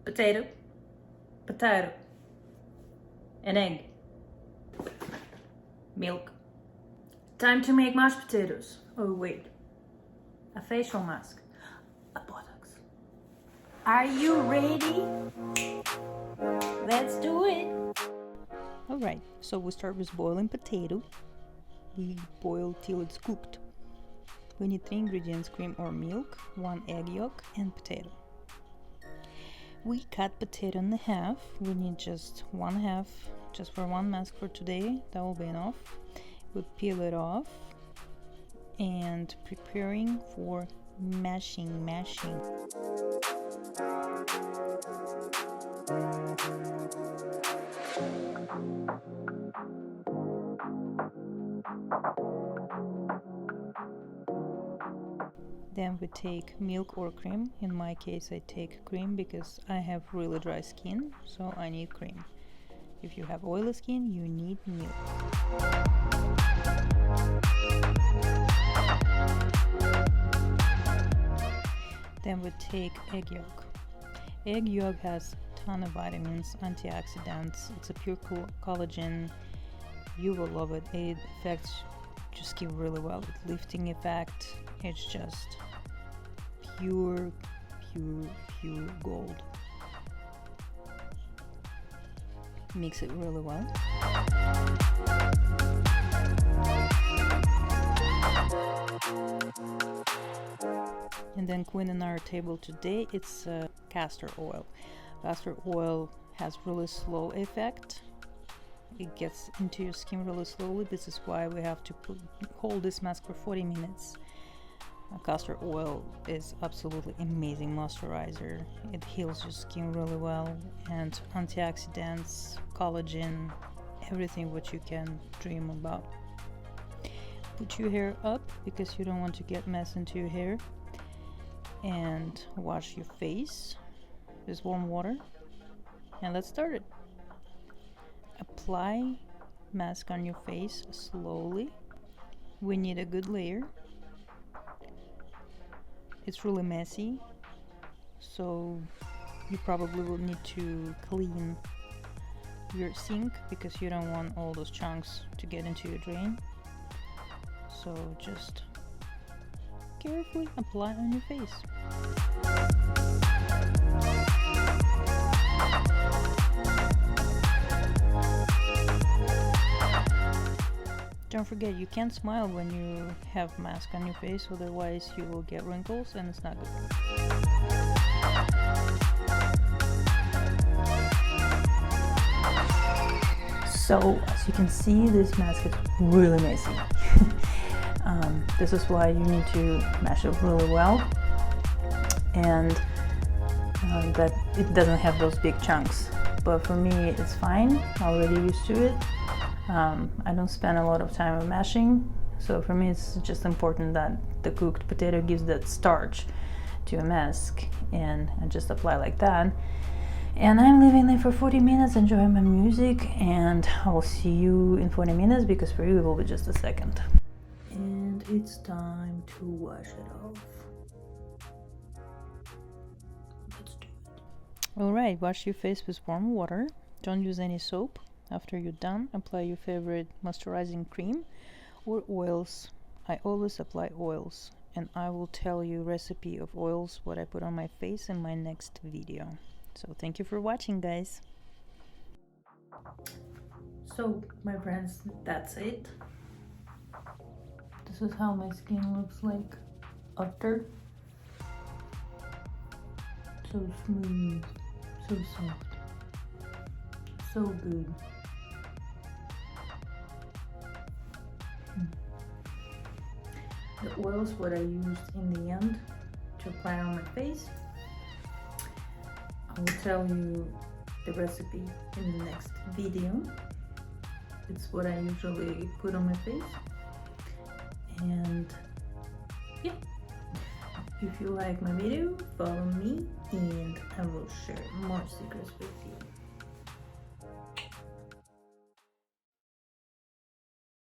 potato, potato, an egg, milk. Time to make mashed potatoes. Oh wait, a facial mask, a Botox. Are you ready? Let's do it. Alright, so we start with boiling potato. We boil till it's cooked. We need 3 ingredients: cream or milk, 1 egg yolk, and potato. We cut potato in half. We need just 1/2, just for 1 mask for today. That will be enough. We peel it off and preparing for mashing. Then we take milk or cream. In my case, I take cream because I have really dry skin, so I need cream. If you have oily skin, you need milk. Then we take egg yolk. Egg yolk has a ton of vitamins, antioxidants. It's a pure collagen. You will love it. It affects your skin really well. It's lifting effect. It's just pure gold. Mix it really well. And then queen in our table today, it's castor oil. Castor oil has really slow effect. It gets into your skin really slowly. This is why we have to hold this mask for 40 minutes. Castor oil is absolutely amazing moisturizer. It heals your skin really well, and antioxidants, collagen, everything what you can dream about. Put your hair up because you don't want to get mess into your hair, and wash your face with warm water. And let's start it. Apply mask on your face slowly. We need a good layer. It's really messy, so you probably will need to clean your sink because you don't want all those chunks to get into your drain. So just carefully apply on your face. Don't forget, you can't smile when you have mask on your face, otherwise you will get wrinkles and it's not good. So as you can see, this mask is really messy. This is why you need to mash it really well, and that it doesn't have those big chunks. But for me, it's fine. I'm already used to it. I don't spend a lot of time on mashing, so for me it's just important that the cooked potato gives that starch to a mask, and I just apply like that. And I'm leaving there for 40 minutes, enjoying my music, and I will see you in 40 minutes because for you it will be just a second. And it's time to wash it off. Let's do it. Alright, wash your face with warm water. Don't use any soap. After you're done, apply your favorite moisturizing cream or oils. I always apply oils, and I will tell you recipe of oils what I put on my face in my next video. So thank you for watching, guys. So my friends, that's it. This is how my skin looks like after. So smooth, so soft, so good. The oils what I used in the end to apply on my face, I will tell you the recipe in the next video. It's what I usually put on my face. And yeah, if you like my video, follow me and I will share more secrets with you.